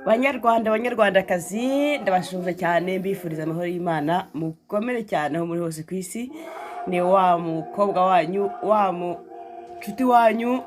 banyarwandakazi ndabashuje cyane mbifuriza amahoro y'Imana mukomere cyane aho muri hose ku isi. Ni wa mukobwa wanyu, wa mucuti wanyu,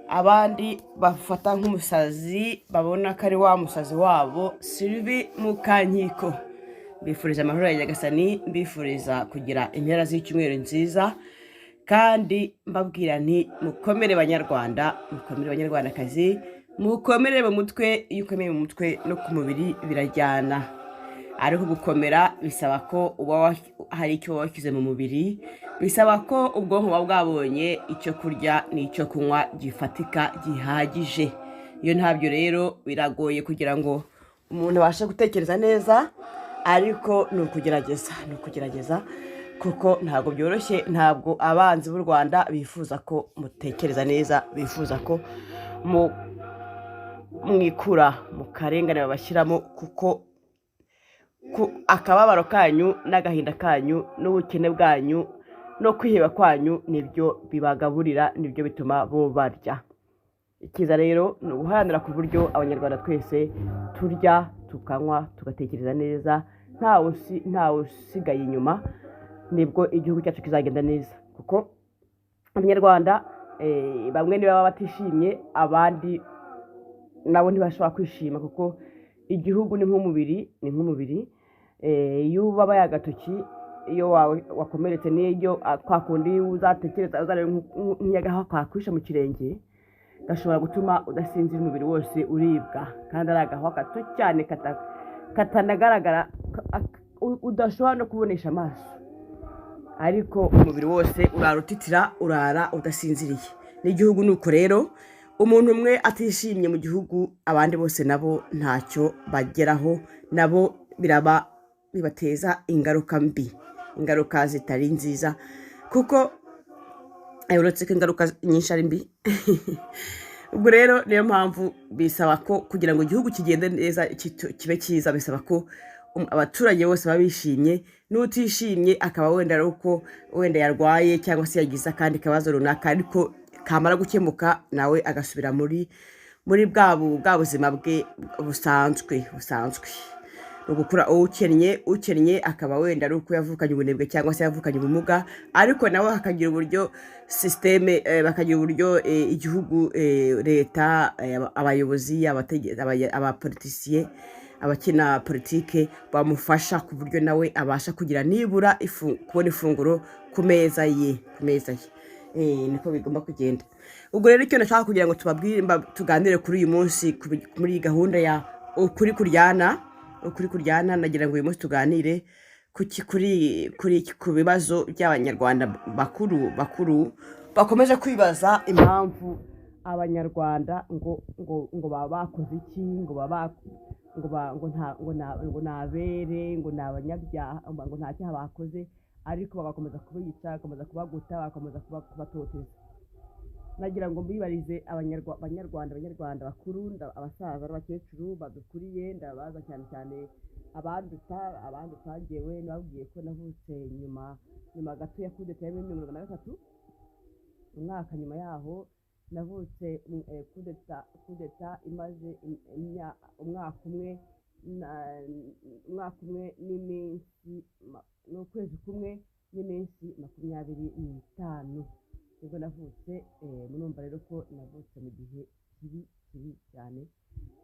abandi bafata nk'umusazi babona ko ari wa musazi wabo, Sylvie Mukankiko. Mbifuriza amahoro ya Nyagasani, mbifuriza kugira impera z'icyumweru nziza, kandi mbabwira nti mukomere banyarwanda, mukomere banyarwandakazi, mukomere mu mutwe. Iyo ukomeye mu mutwe no ku mubiri birajyana, ariko gukomera bisaba ko uba hari icyo washyize mu mubiri, bisaba ko ubwonko buba bwabonye icyo kurya n'icyo kunywa gifatika gihagije. Iyo ntabyo rero biragoye kugira ngo umuntu abashe gutekereza neza, ariko ni ukugerageza kuko ntabwo byoroshye. Ntabwo abanzi b'u Rwanda bifuza ko mutekereza neza, bifuza ko mwikura mu karengane babashyiramo, kuko akababaro kanyu n'agahinda kanyu n'ubukene bwanyu no kwiheba kwanyu nibyo bibagaburira, nibyo bituma bo barya. Ikiza rero ni uguharanira ku buryo abanyarwanda twese turya tukanywa tugatekereza neza, ntawe usigaye inyuma, nibwo igihugu cyacu kizagenda neza. Kuko abanyarwanda bamwe niba batishimye, abandi nabo ntibashobora kwishima, kuko igihugu ni nk'umubiri. Iyo ubabaye agatoki, iyo wakomeretse, n'iyo kwa kundi uzatekereza uzareba nk'iyagaha kakwisha mu kirenge, gashobora gutuma udasinzira, umubiri wose uribwa, kandi ari agahwa gato cyane katanagaragara, udashobora no kubonesha amaso, ariko umubiri wose urarutitira, urara udasinziriye. N'igihugu ni uko rero, umuntu umwe atishimye mu gihugu, abandi bose nabo ntacyo bageraho, nabo bibateza ingaruka mbi, ingaruka zitari nziza, kuko uretse ko ingaruka nyinshi ari mbi. Ubwo rero niyo mpamvu bisaba ko kugira ngo igihugu kigende neza, kibe cyiza, bisaba ko abaturage bose baba bishimye. N'utishimye akaba wenda ari uko wenda yarwaye cyangwa se yagize akandi kabazo runaka, ariko kamara gukemuka nawe agasubira muri bwa buzima bwe busanzwe. Ugukura ukennye akaba wenda ari uko yavukanye ubunebwe cyangwa se yavukanye ubumuga, ariko nawe hakagira uburyo systeme, bakagira uburyo igihugu, leta, abayobozi, abapolitisiye, abakina politike bamufasha ku buryo nawe abasha kugira nibura kubona ifunguro ku meza ye. Niko bigomba kugenda. Ubwo rero icyo nashaka kugira ngo tuganire kuri uyu munsi, muri iyi gahunda ya ukuri kuryana, nagira ngo uyu munsi tuganire ku bibazo by'abanyarwanda bakuru bakomeje kwibaza impamvu abanyarwanda ngo baba bakoze iki, ngo ni abere, ngo ni abanyabyaha, ngo nta cyaha bakoze, ariko bagakomeza kubica, bagakomeza kubaguta, bagakomeza kubatoteza. Nagira ngo mbibarize abanyarwanda bakuru, abasaza n'abakecuru badukuriye, ndabaza cyane abanduta njyewe nababwiye ko navutse nyuma gato ya kudeta ya 1993. Umwaka nyuma yaho navutse, kudeta imaze umwaka umwe n'iminsi, n'ukwezi kumwe n'iminsi 25. Ubwo navutse, murumva rero ko navutse mu gihe kibi cyane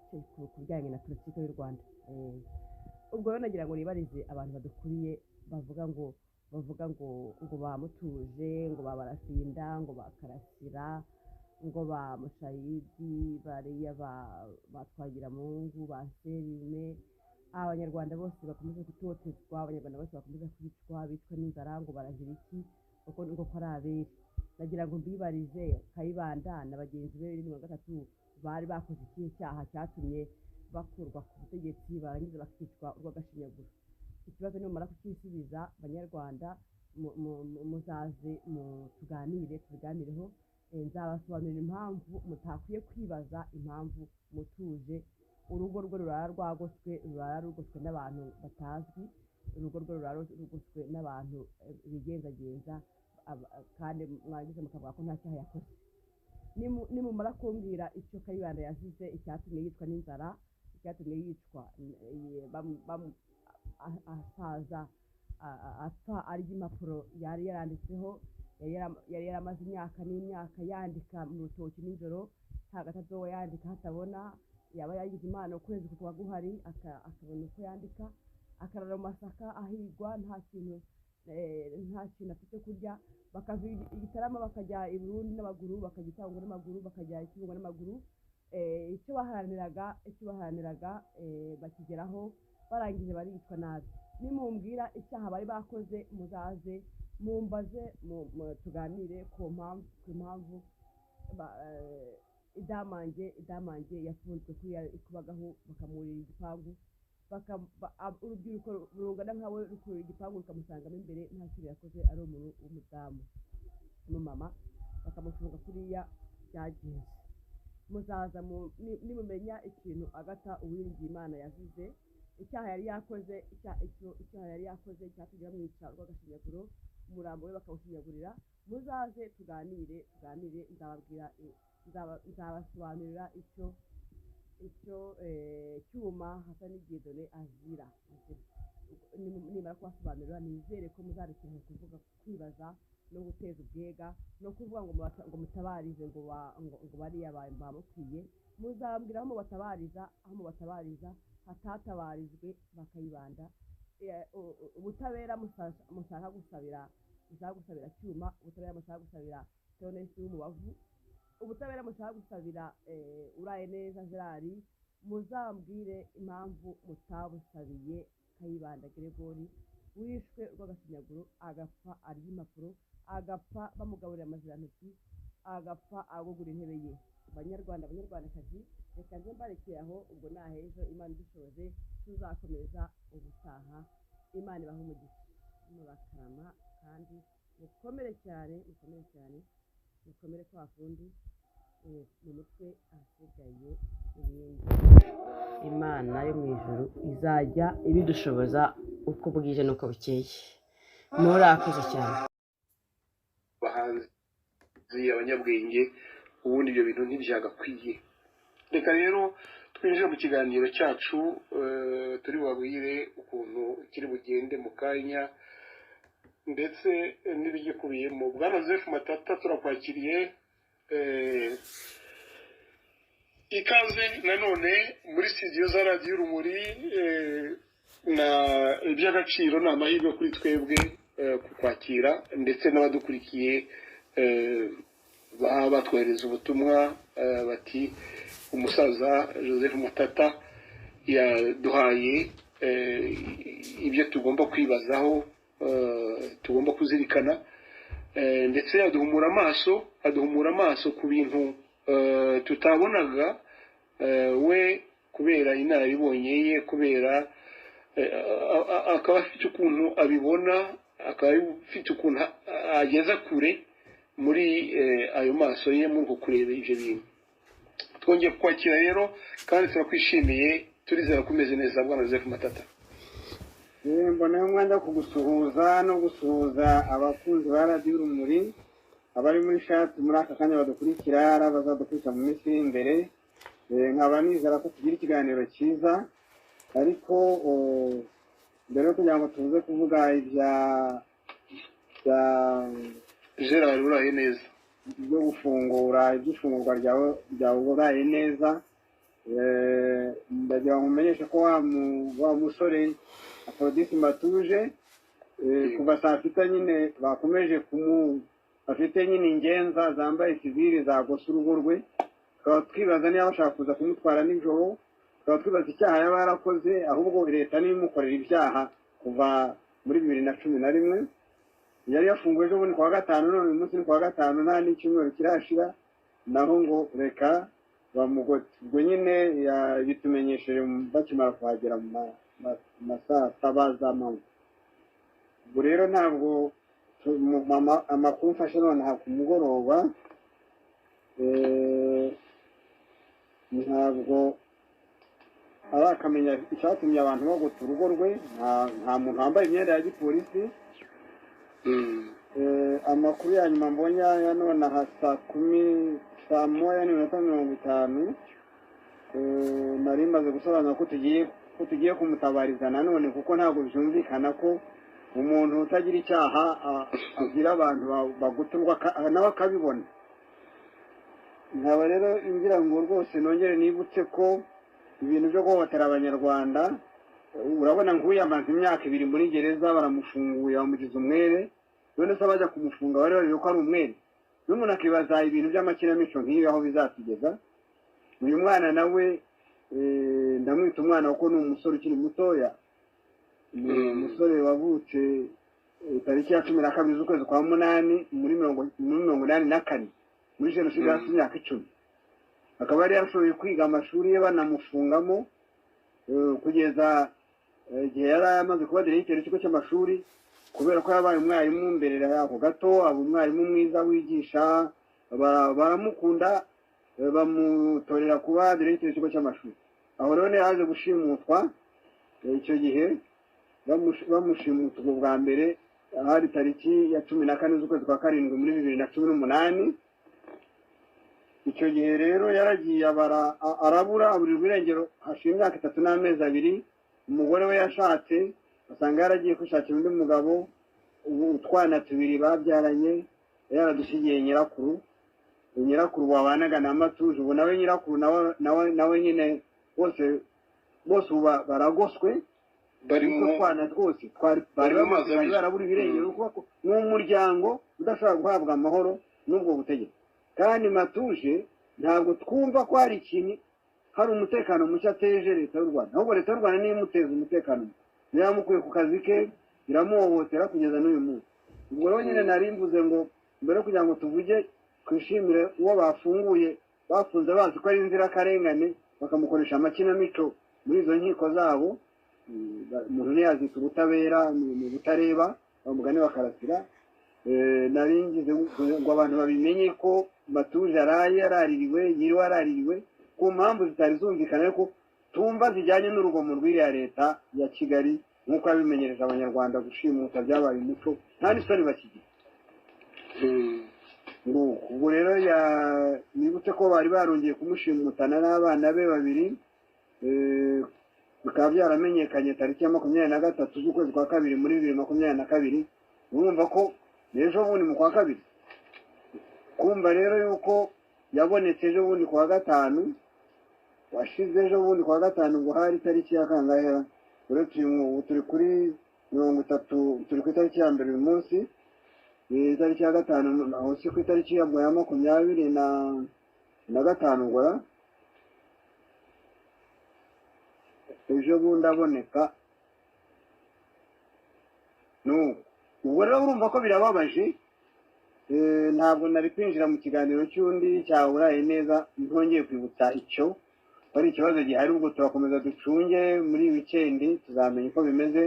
ku bijyanye na politiki y'u Rwanda. Ubwo rero nagira ngo nibarize abantu badukuriye bavuga ngo bamutuje, ngo babarasinda, ngo bakarasira, ngo ba Mushayidi, bariya batwagira Mungu, ba Serime, abanyarwanda bose bakomeza gutotezwa, abanyarwanda bose bakomeza kwicwa n'inzara, ngo barazira iki, ngo ko ari abere. Nagira ngo mbibarize Kayibanda na bagenzi be 2023 bari bakoze ikihe cyaha cyatumye bakurwa ku butegetsi, barangiza bakicwa urw'agashinyaguro? Ikibazo nimumara kukisubiza banyarwanda, muzaze tubiganireho. Nzabasobanurira impamvu mutakwiye kwibaza impamvu mutuje urugo rwe rurara rugoswe n'abantu batazwi, urugo rwe rurara rugoswe n'abantu bigenzagenza, kandi mwagize mukavuga ko nta cyaha yakoze. Nimumara kumbwira icyo Kayibanda yazize, icyatumye yitwa n'inzara, cyatumye yicwa asaza apfa arya impapuro yari yaranditseho, yari yaramaze imyaka n'imyaka yandika mu rutoki nijoro, nta gatadowa yandika hatabona, yaba yagize imana ukwezi kukaba guhari akabona uko yandika, akarara mu masaka ahigwa nta kintu afite kurya, bakava Igitarama bakajya i Burundi n'amaguru, bakajya i Cyangugu n'amaguru, bakajya i Kibungo n'amaguru. Icyo baharaniraga bakigeraho, barangije baricwa nabi. Nimumbwira icyaha bari bakoze muzaze mumbaze tuganire ku mpamvu idamange yafunzwe kubagaho, bakamurira igipangu, urubyiruko rungana nkawe rukurira igipangu rukamusangamo imbere nta kintu yakoze, ari umuntu w'umudamu n'umumama, bakamufunga kuriya byagenze. Muzaza nimumenya ikintu Agatha Uwiringiyimana yazize, icyaha yari yakoze cyatumye bamwica urw'agashinyaguro, umurambo we bakawushinyagurira. Muzaze tuganire, nzabasobanurira icyo Cyuma Hassan Dieudonné azira. Nimara kubasobanurira nizere ko muzarekera kuvuga, kwibaza no guteza ubwega no kuvuga ngo mutabarize ngo bariya bamukwiye. Muzambwira aho mubatabariza hatatabarijwe bakayibanda. Ubutabera mushaka gusabira Cyuma, ubutabera mushaka gusabira Theoneste w'Umubavu, ubutabera mushaka gusabira Urayeneza Gerard, muzambwire impamvu mutabusabiye Kayibanda Gregory wishwe urw'agashinyaguro, agapfa arya impapuro, agapfa bamugaburira amazirantoki, agapfa agugura intebe ye. Banyarwanda banyarwandakazi, reka nze mbarekeye aho, ubwo nahejo Imana idushoboze tuzakomeza ubutaha. Imana ibahe umugisha, murakarama kandi mukomere cyane, mukomere kwa kundi mu mutwe ahasigaye ibindi. Imana yo mu ijuru izajya ibidushoboza uko bwije n'uko bukeye. Murakoze cyane. Bahanzi, abanyabwenge, ubundi ibyo bintu ntibyagakwiye. Reka rero twinjire mu kiganiro cyacu, turi babwire ukuntu kiri bugende mu kanya ndetse n'ibigikubiyemo. Bwana Joseph Matata, turakwakiriye, ikaze nanone muri studio za Radio Urumuri. Na iby'agaciro ni amahirwe kuri twebwe kukwakira, ndetse n'abadukurikiye batwohereza ubutumwa bati umusaza Joseph Matata yaduhaye ibyo tugomba kwibazaho, tugomba kuzirikana, ndetse aduhumura amaso ku bintu tutabonaga, we kubera inararibonye ye, kubera akaba afite ukuntu abibona, akaba afite ukuntu ageza kure muri ayo maso ye, muri uko kureba ibyo bintu. Twongeye kwakira rero kandi turakwishimiye, turizera ko umeze neza Bwana Joseph Matata. Mboneyeho umwanya wo kugusuhuza no gusuhuza abakunzi ba Radio Urumuri, abari muri chat muri aka kanya badukurikira, abazadukurikira mu minsi imbere. Nkaba nizera ko tugira ikiganiro cyiza, ariko mbere yo kugira ngo tuze kuvuga ibya Gerard Urayeneza byo gufungura iby'ifungurwa ryawe Urayeneza, ndagira ngo umenyeshe ko wa musore Aphrodis Matuje kuva saa sita nyine bakomeje bafite nyine ingenza zambaye sivili zagose urugo rwe. Tukaba twibaza niba bashaka kuza kumutwara nijoro, tukaba twibaza icyaha yaba yarakoze, ahubwo leta niyo imukorera ibyaha kuva muri 2011. Yari yafunguwe ejo bundi kuwa gatanu, none uyu munsi ni kuwa gatanu, nta n'icyumweru kirashira, naho ngo reka bamugote. Ubwo nyine bitumenyesheje bakimara kuhagera mu masaa 7 z'amanywa. Ubwo rero ntabwo amakuru mfashe nonaha ku mugoroba, ntabwo arakamenya icyatumye abantu bagota urugo rwe. Nta muntu wambaye imyenda ya gipolisi. Amakuru ya nyuma mbonye ya nonaha saa 10:50 na nari maze gusobanura ko tugiye kumutabariza nanone, kuko ntabwo byumvikana ko umuntu utagira icyaha agira abantu baguturwa nawe akabibona. nkaba rero ngira ngo rwose nongere nibutse ko ibintu byo guhohotera abanyarwanda, urabona nk'uyu amaze imyaka 2 muri gereza, baramufunguye bamugize umwere, none se bajya kumufunga bari barebe ko ari umwere. n'umuntu akibaza ibintu by'amakinamico nk'ibi aho bizatugeza. uyu mwana nawe ndamwita umwana kuko ni umusore ukiri mutoya, ni umusore wavutse tariki ya 12 z'ukwezi kwa munani muri 1984 muri jenoside yari afite imyaka 10. akaba yari yarashoboye kwiga amashuri ye banamufungamo kugeza igihe yari amaze kuba diregiteri w'ikigo cy'amashuri, kubera ko yabaye umwarimu mbere y'ako gato, aba umwarimu mwiza wigisha, baramukunda, bamutorera kuba diregiteri w'ikigo cy'amashuri. aho rero yaje gushimutwa icyo gihe, bamushimutwa bwa mbere hari tariki ya 14 z'ukwezi kwa 7 muri 2018. icyo gihe rero yaragiye arabura aburirwa irengero hashira imyaka 3 n'amezi 2. umugore we yashatse asanga yaragiye kwishakira undi mugabo, utwana 2 babyaranye yaradushigiye nyirakuru wabanaga na Matuje. ubu nawe nyirakuru nawe nyine bose baragoswe, barimo twana twose bari barabura ibirengero, kuko n'umuryango udashobora guhabwa amahoro n'ubwo butegetsi. kandi Matuje ntabwo twumva ko hari ikintu, hari umutekano muke ateje leta y'u Rwanda, ahubwo leta y'u Rwanda niyo imuteza umutekano muke, niyo yamukuye ku kazi ke, iramuhohotera kugeza n'uyu munsi. ubwo rero nyine nari mvuze ngo mbere yo kugira ngo tuvuge twishimire uwo bafunze bazi ko ari inzirakarengane, bakamukoresha amakinamico muri izo nkiko zabo, umuntu ntiyazita ubutabera ni butareba, bamugane bakarasira. nari ngize ngo abantu babimenye ko Matuje yaraririwe, yiriwe araririwe ku mpamvu zitari zumvikana, ariko tumva zijyanye n'urugomo rw'iriya leta ya Kigali, nk'uko yabimenyereje abanyarwanda gushimuta byabaye umuco, nta n'isoni bakigira. ubwo rero nibutse ko bari barongeye kumushimutana n'abana be 2, bikaba byaramenyekanye tariki ya 23 z'ukwezi kwa 2 muri 2022. urumva ko ejo bundi mu kwa 2, kumva rero yuko yabonetse ejo bundi kwa 5, washize ejo bundi kwa 5 ngo hari tariki ya kangahe, uretse ubu turi kuri 30, turi ku itariki ya mbere uyu munsi, itariki ya 5 aho si ku itariki ya 25 ngora ejo bundi aboneka. ubwo rero urumva ko birababaje. ntabwo nari kwinjira mu kiganiro cy'undi cyaburaye neza, ntongeye kwibutsa icyo ari ikibazo gihari. ubwo turakomeza ducunge muri weekend, tuzamenya uko bimeze.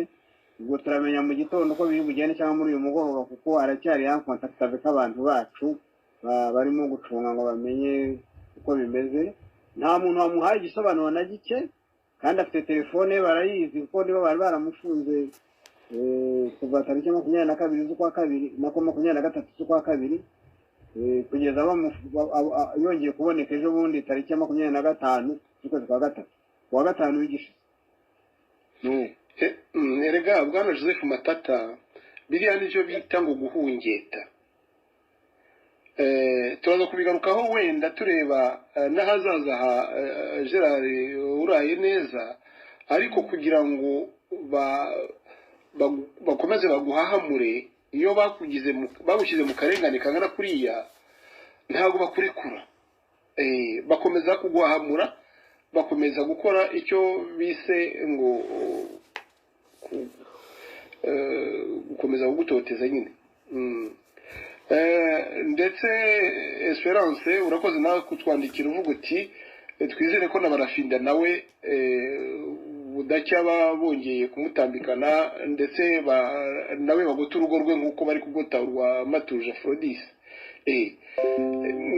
ubwo turamenya mu gitondo uko biri bugende cyangwa muri uyu mugoroba, kuko aracyari ya contact avec abantu bacu barimo gucunga ngo bamenye uko bimeze. nta muntu wamuhaye igisobanuro na gike, kandi afite telefone barayizi, kuko nibo bari baramufunze kuva tariki 22 z'ukwa 2 na 23 z'ukwa 2, kugeza yongeye kuboneka ejo bundi tariki ya 25 z'ukwezi kwa 3 wa 5 w'igishize. erega bwana Joseph Matata, biriya nicyo bita ngo guhungeta. turaza kubigarukaho wenda tureba n'ahazaza ha Gerard uraye neza, ariko kugira ngo bakomeze baguhahamure, iyo bagushyize mu karengane kangana kuriya, ntabwo bakurekura. bakomeza kuguhahamura, bakomeza gukora icyo bise ngo gukomeza kugutoteza nyine. ndetse Esperance urakoze nawe kutwandikira uvuga uti twizere ko n'abarafinda nawe budacya bongeye kumutambikana, ndetse nawe bagota urugo rwe nk'uko bari kugota urwa Matuje Aphrodise.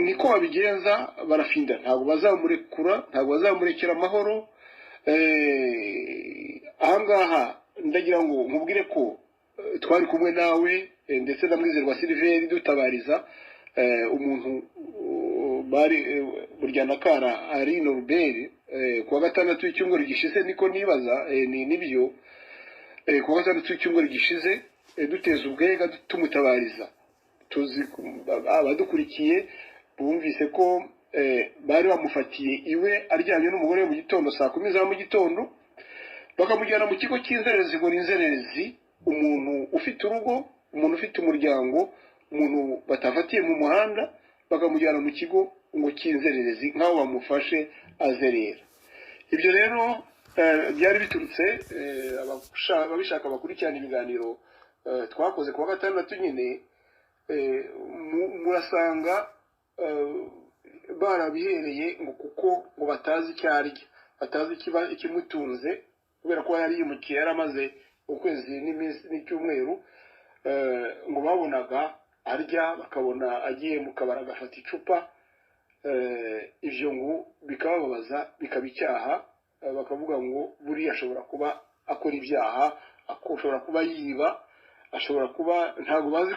niko babigenza. barafinda ntabwo bazamurekura, ntabwo bazamurekera amahoro. ahangaha ndagira ngo nkubwire ko twari kumwe nawe ndetse na Mwizerwa Silver dutabariza umuntu bari Buryanakara ari Norbert kuwa gatandatu w'icyumweru gishize niko nibaza nibyo kuwa gatandatu w'icyumweru gishize duteza ubwega tumutabariza tuzi abadukurikiye bumvise ko bari bamufatiye iwe aryamye n'umugore we mu gitondo saa 10 za mu gitondo bakamujyana mu kigo cy'inzererezi ngo n'inzererezi umuntu ufite urugo umuntu ufite umuryango umuntu batafatiye mu muhanda bakamujyana mu kigo ngo cy'inzererezi nk'aho bamufashe azerera ibyo rero byari biturutse ababishaka bakurikirana ibiganiro twakoze kuwa gatandatu nyine murasanga barabihereye ngo kuko ngo batazi icyo arya batazi ikimutunze kubera ko yari yimukiye yaramaze ukwezi n'icyumweru ngo babonaga arya bakabona agiye mu kabari agafata icupa ibyo ngo bikababaza bikaba icyaha bakavuga ngo buriya ashobora kuba akora ibyaha ashobora kuba yiba ashobora kuba ntabwo bazi